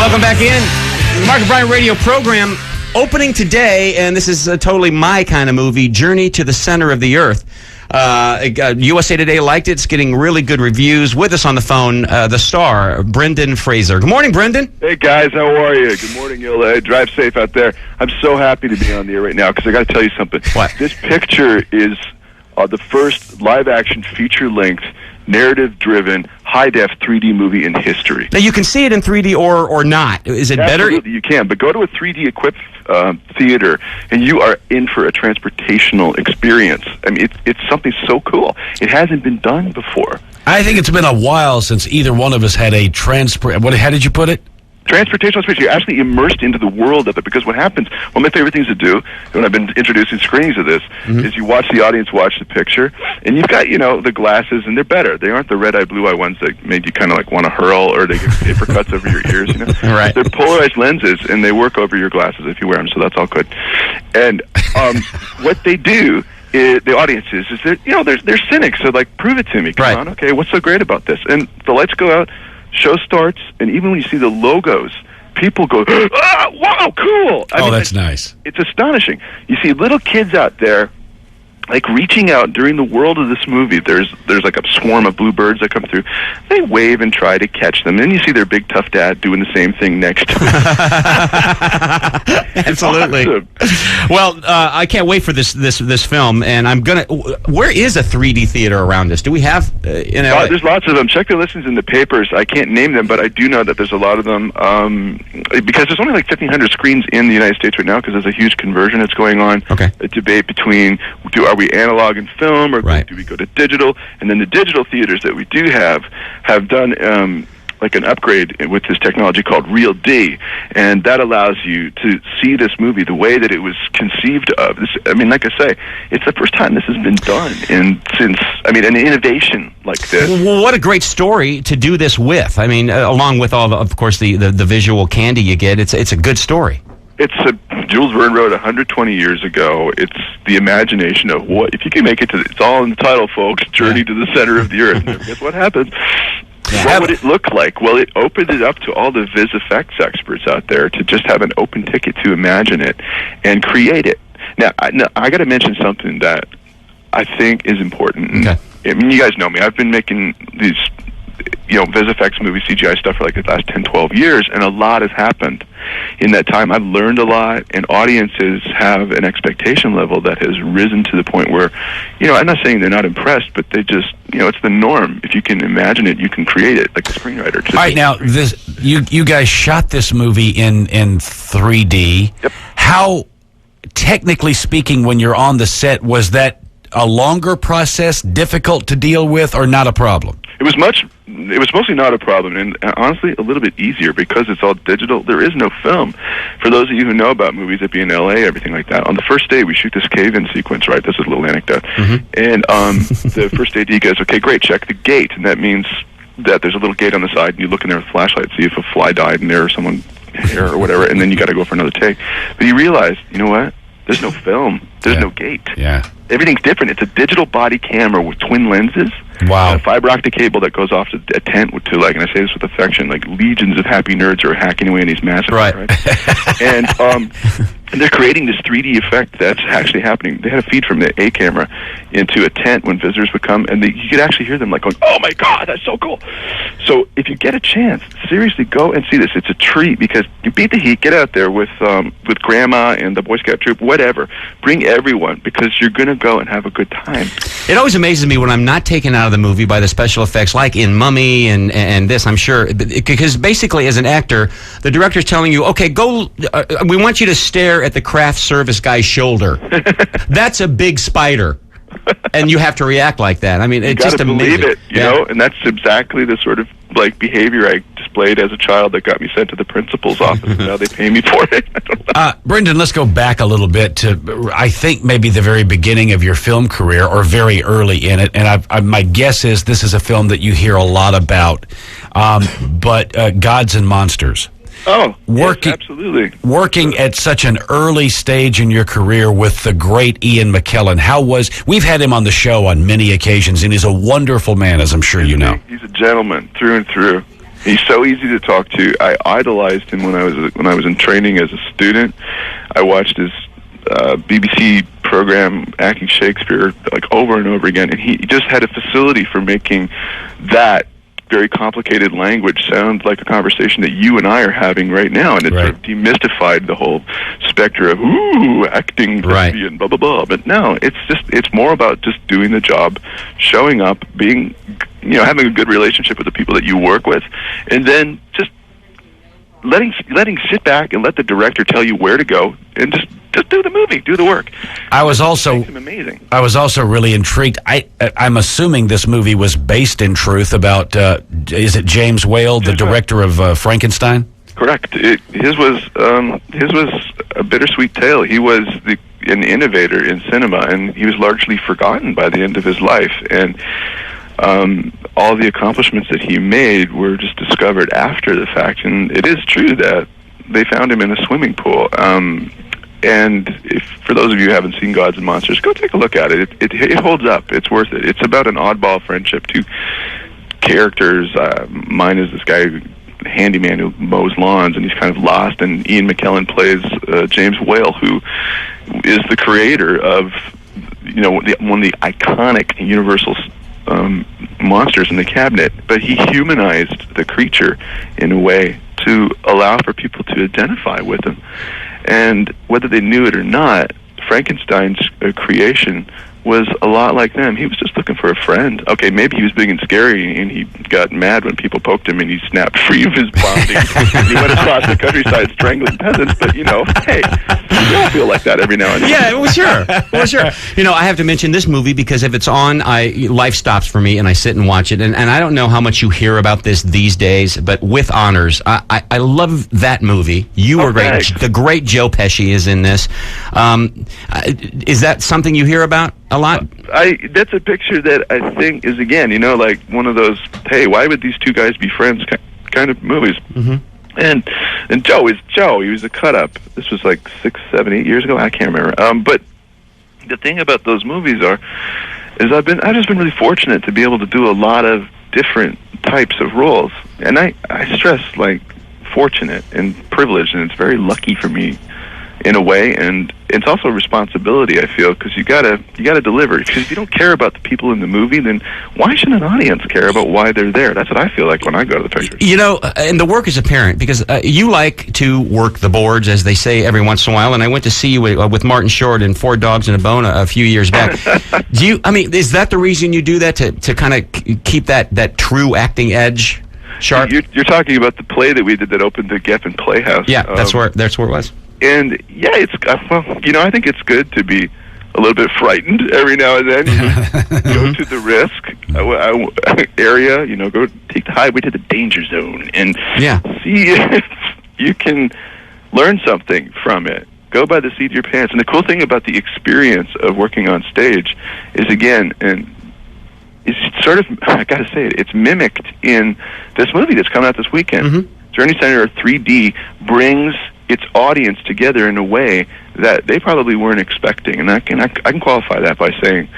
Welcome back in. The Mark and Brian radio program opening today, and this is totally my kind of movie, Journey to the Center of the Earth. USA Today liked it. It's getting really good reviews. With us on the phone, the star, Brendan Fraser. Good morning, Brendan. Hey, guys. How are you? Good morning, Yola. Drive safe out there. I'm so happy to be on the air right now because I got to tell you something. What? This picture is the first live-action feature-length, narrative-driven, high-def 3D movie in history. Now, you can see it in 3D or not. Is it better? Absolutely, you can. But go to a 3D-equipped theater, and you are in for a transportational experience. I mean, it's something so cool. It hasn't been done before. I think it's been a while since either one of us had a how did you put it? Transportational space. You're actually immersed into the world of it, because what happens, one of my favorite things to do when I've been introducing screenings of this is you watch the audience watch the picture, and you've got, the glasses, and they're better. They aren't the red-eye, blue-eye ones that made you kind of like want to hurl, or they give paper cuts over your ears, Right. They're polarized lenses, and they work over your glasses if you wear them, so that's all good. And what they do is, the audience is they're cynics, so like, prove it to me. Come on, okay, what's so great about this? And the lights go out, show starts, and even when you see the logos, people go, "Ah, wow, cool!" I mean, that's nice. It's astonishing. You see little kids out there, like, reaching out during the world of this movie. There's like a swarm of bluebirds that come through. They wave and try to catch them. Then you see their big tough dad doing the same thing next to them. Absolutely. Awesome. Well, I can't wait for this film, and I'm gonna. Where is a 3D theater around us? Do we have in LA? There's lots of them. Check the listings in the papers. I can't name them, but I do know that there's a lot of them, because there's only like 1,500 screens in the United States right now, because there's a huge conversion that's going on. Okay. A debate between are we analog and film, or do we go to digital? And then the digital theaters that we do have done like an upgrade with this technology called Real D, and that allows you to see this movie the way that it was conceived of. I mean, like I say, it's the first time this has been done since an innovation like this. Well, what a great story to do this with. I mean, along with all, of course, the visual candy you get, it's a good story. Jules Verne wrote 120 years ago. It's the imagination of what, if you can make it to, it's all in the title, folks, Journey to the Center of the Earth. Guess what happens? What would it look like? Well, it opened it up to all the Viz effects experts out there to just have an open ticket to imagine it and create it. Now, I got to mention something that I think is important. Okay. I mean, you guys know me. I've been making these Viz effects movie CGI stuff for like the last 10, 12 years, and a lot has happened in that time. I've learned a lot, and audiences have an expectation level that has risen to the point where, I'm not saying they're not impressed, but they just, it's the norm. If you can imagine it, you can create it, like a screenwriter. All right, now, you guys shot this movie in 3D. Yep. How, technically speaking, when you're on the set, was that a longer process, difficult to deal with, or not a problem? It was mostly not a problem, and honestly, a little bit easier because it's all digital. There is no film. For those of you who know about movies that be in LA, everything like that, on the first day we shoot this cave-in sequence, right? This is a little anecdote. And the first AD goes, "Okay, great, check the gate," and that means that there's a little gate on the side, and you look in there with a flashlight, see if a fly died in there or someone hair or whatever, and then you got to go for another take. But you realize, you know what? There's no film. There's no gate. Yeah. Everything's different. It's a digital body camera with twin lenses. Wow. And a fiber optic cable that goes off to a tent to, like, and I say this with affection, like legions of happy nerds are hacking away in these massive. Right. And they're creating this 3D effect that's actually happening. They had a feed from the A camera into a tent when visitors would come, and you could actually hear them like going, "Oh my God, that's so cool!" So if you get a chance, seriously, go and see this. It's a treat because you beat the heat. Get out there with Grandma and the Boy Scout troop, whatever. Bring everyone because you're going to go and have a good time. It always amazes me when I'm not taken out of the movie by the special effects, like in Mummy and this, I'm sure. Because basically, as an actor, the director's telling you, okay, go, we want you to stare at the craft service guy's shoulder. That's a big spider. And you have to react like that. I mean, it's just amazing. Believe it, you know, and that's exactly the sort of like behavior I displayed as a child that got me sent to the principal's office. And now they pay me for it. I don't know. Brendan, let's go back a little bit to, I think, maybe the very beginning of your film career or very early in it. And my guess is this is a film that you hear a lot about, but Gods and Monsters. Oh, yes, absolutely. Working at such an early stage in your career with the great Ian McKellen, we've had him on the show on many occasions, and he's a wonderful man, as I'm sure you know. He's a gentleman through and through. He's so easy to talk to. I idolized him when I was in training as a student. I watched his BBC program, Acting Shakespeare, like over and over again, and he just had a facility for making that very complicated language sound like a conversation that you and I are having right now, and it sort of demystified the whole specter of acting, and blah blah blah. But no, it's more about just doing the job, showing up, being, having a good relationship with the people that you work with, and then just letting sit back and let the director tell you where to go, and just do the movie, do the work. I was also amazing. I was also really intrigued. I'm assuming this movie was based in truth about is it James Whale, the director of Frankenstein? Correct. His was a bittersweet tale. He was an innovator in cinema, and he was largely forgotten by the end of his life. And all the accomplishments that he made were just discovered after the fact. And it is true that they found him in a swimming pool. And for those of you who haven't seen Gods and Monsters, go take a look at it. It holds up. It's worth it. It's about an oddball friendship. Two characters. Mine is this guy, handyman, who mows lawns, and he's kind of lost. And Ian McKellen plays James Whale, who is the creator of one of the iconic Universal monsters in the cabinet. But he humanized the creature in a way to allow for people to identify with him. And whether they knew it or not, Frankenstein's creation was a lot like them. He was just looking for a friend. Okay, maybe he was big and scary, and he got mad when people poked him, and he snapped free of his bonding. And he went across the countryside strangling peasants. But, hey, we all feel like that every now and then. Yeah, well, sure. I have to mention this movie because if it's on, life stops for me, and I sit and watch it. And I don't know how much you hear about this these days, but With Honors, I love that movie. You were great. Thanks. The great Joe Pesci is in this. Is that something you hear about a lot? That's a picture that I think is, again, like one of those, hey, why would these two guys be friends kind of movies. Mm-hmm. And Joe is Joe. He was a cut-up. This was like 6, 7, 8 years ago. I can't remember. But the thing about those movies is I've just been really fortunate to be able to do a lot of different types of roles. And I stress, fortunate and privileged, and it's very lucky for me in a way, and it's also a responsibility, I feel, because you gotta deliver. Because if you don't care about the people in the movie, then why should an audience care about why they're there? That's what I feel like when I go to the pictures. And the work is apparent, because you like to work the boards, as they say, every once in a while, and I went to see you with Martin Short in 4 Dogs and a Bone a few years back. Is that the reason you do that, to kind of keep that true acting edge sharp? You're talking about the play that we did that opened the Geffen Playhouse. Yeah, that's where it was. And yeah, I think it's good to be a little bit frightened every now and then. Go to the risk area, go take the highway to the danger zone and see if you can learn something from it. Go by the seat of your pants. And the cool thing about the experience of working on stage is, again, and it's sort of, I gotta say it's mimicked in this movie that's coming out this weekend. Mm-hmm. Journey Center 3D brings its audience together in a way that they probably weren't expecting, and I can qualify that by saying,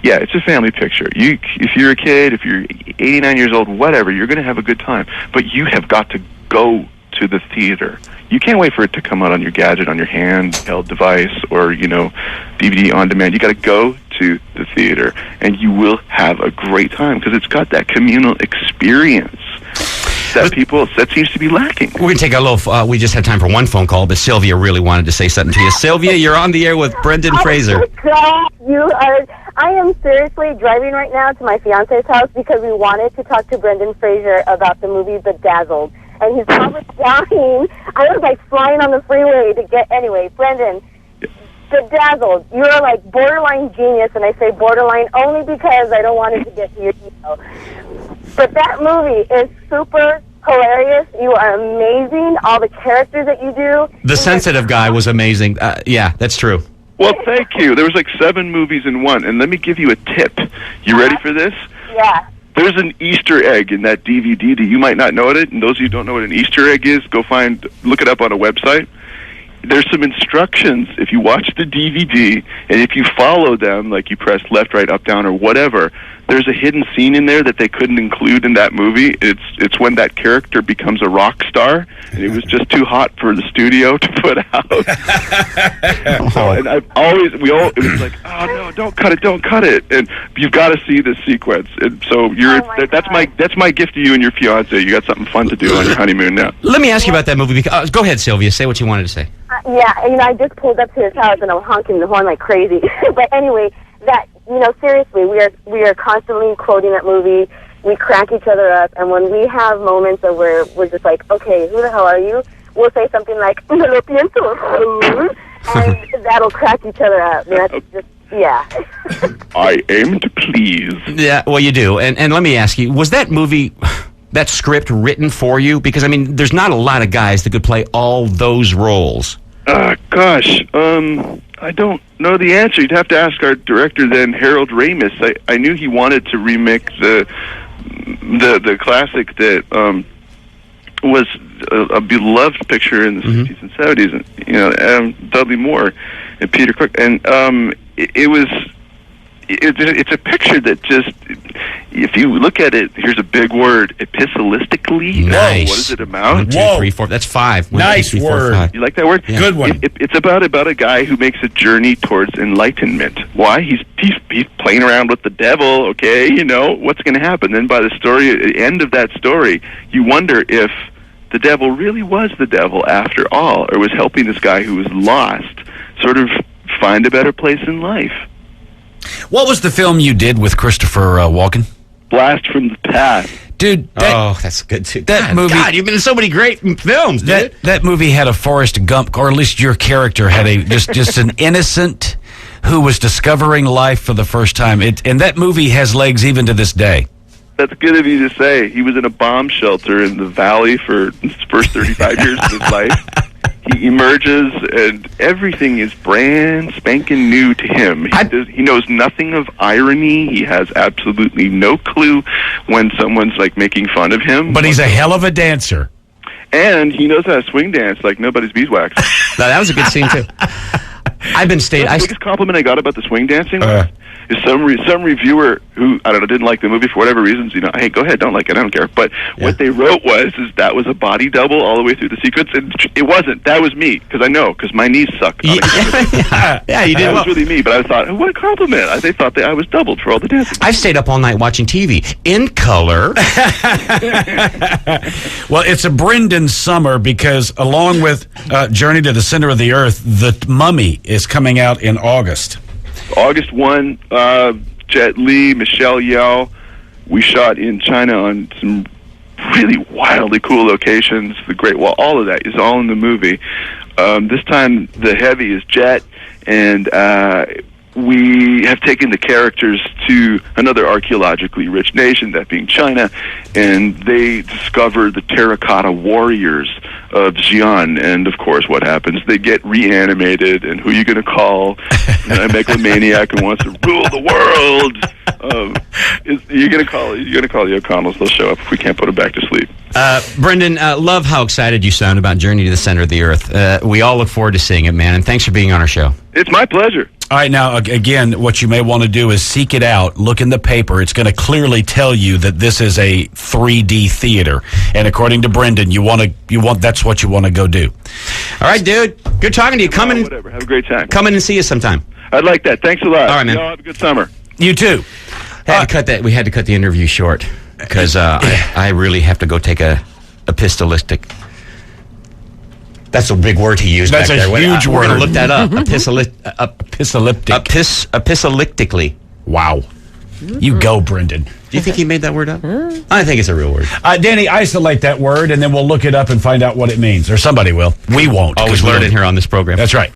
yeah, it's a family picture. If you're a kid, if you're 89 years old, whatever, you're going to have a good time. But you have got to go to the theater. You can't wait for it to come out on your gadget, on your handheld device, or DVD on demand. You got to go to the theater, and you will have a great time because it's got that communal experience that seems to be lacking. We're going to take a little, we just had time for one phone call, but Sylvia really wanted to say something to you. Sylvia, you're on the air with Brendan Fraser. I am seriously driving right now to my fiance's house because we wanted to talk to Brendan Fraser about the movie Bedazzled. And he's probably dying. I was flying on the freeway to get, anyway, Brendan, Bedazzled, you're borderline genius, and I say borderline only because I don't want it to get to your ego. But that movie is super hilarious. You are amazing. All the characters that you do. The sensitive guy was amazing. Yeah, that's true. Well, thank you. There was 7 movies in one, and let me give you a tip. You ready for this? Yeah. There's an Easter egg in that DVD that you might not know it, and those of you who don't know what an Easter egg is, look it up on a website. there's some instructions if you watch the DVD, and if you follow them, like you press left, right, up, down, or whatever, there's a hidden scene in there that they couldn't include in that movie. It's when that character becomes a rock star, and it was just too hot for the studio to put out. So, and it was like, oh no, don't cut it, and you've got to see this sequence. And so that's my gift to you and your fiance. You got something fun to do on your honeymoon now. Let me ask you about that movie. Because, go ahead, Sylvia. Say what you wanted to say. Yeah, I just pulled up to his house and I'm honking the horn like crazy. But anyway, seriously, we are constantly quoting that movie. We crack each other up, and when we have moments of where we're just like, okay, who the hell are you? We'll say something like, "Me lo pienso," and that'll crack each other up. That's just, yeah. I aim to please. Yeah, well, you do. And let me ask you, was that movie, that script written for you? Because, I mean, there's not a lot of guys that could play all those roles. Gosh, I don't know the answer. You'd have to ask our director then, Harold Ramis. I knew he wanted to remake the classic that was a beloved picture in the 60s and 70s, and Dudley Moore and Peter Cook, and it's a picture that just, if you look at it, here's a big word, epistologically. Nice. What does it amount? 1, 2, 3, 4. That's 5. 1, Nice 2, 3, 4, word. 5. You like that word? Yeah. Good one. It's about a guy who makes a journey towards enlightenment. Why? He's playing around with the devil. Okay, what's going to happen? Then by the end of that story, you wonder if the devil really was the devil after all, or was helping this guy who was lost sort of find a better place in life. What was the film you did with Christopher Walken? Blast from the Past. Dude, that's good too. That movie. God, you've been in so many great films, dude. That movie had a Forrest Gump, or at least your character had just an innocent who was discovering life for the first time. And that movie has legs even to this day. That's good of you to say. He was in a bomb shelter in the valley for his first 35 years of his life. He emerges, and everything is brand spanking new to him. He knows nothing of irony. He has absolutely no clue when someone's like making fun of him. But he's a hell of a dancer. And he knows how to swing dance like nobody's beeswax. No, that was a good scene too. The biggest compliment I got about the swing dancing is some reviewer who, I don't know, didn't like the movie for whatever reasons, hey, go ahead, don't like it, I don't care. But what they wrote is that was a body double all the way through the sequence, and it wasn't. That was me, because my knees suck. Yeah, you did. That was really me, but I thought, what a compliment. They thought that I was doubled for all the dancing. I've stayed up all night watching TV in color. Well, it's a Brendan summer because along with Journey to the Center of the Earth, The Mummy is coming out in August. August 1, Jet Li, Michelle Yeoh. We shot in China on some really wildly cool locations. The Great Wall, all of that is all in the movie. This time, the heavy is Jet, and we have taken the characters to another archaeologically rich nation, that being China, and they discover the terracotta warriors of Xi'an, and of course what happens? They get reanimated, and who are you going to call? A megalomaniac who wants to rule the world. You're going to call the O'Connells. They'll show up if we can't put them back to sleep. Brendan, love how excited you sound about Journey to the Center of the Earth. We all look forward to seeing it, man, and thanks for being on our show. It's my pleasure. All right, now, again, what you may want to do is seek it out, look in the paper. It's going to clearly tell you that this is a 3D theater. And according to Brendan, that's what you want to go do. All right, dude. Good talking to you. Come in. Whatever. Have a great time. Come in and see us sometime. I'd like that. Thanks a lot. All right, man. Have a good summer. You too. We had to cut the interview short because I really have to go take a epistolistic. That's a big word he used. That's back a there. huge word. We're going to look that up. Epistolictically. Wow. You go, Brendan. Do you think he made that word up? I think it's a real word. Danny, isolate that word, and then we'll look it up and find out what it means. Or somebody will. We won't. Always learn it here on this program. That's right.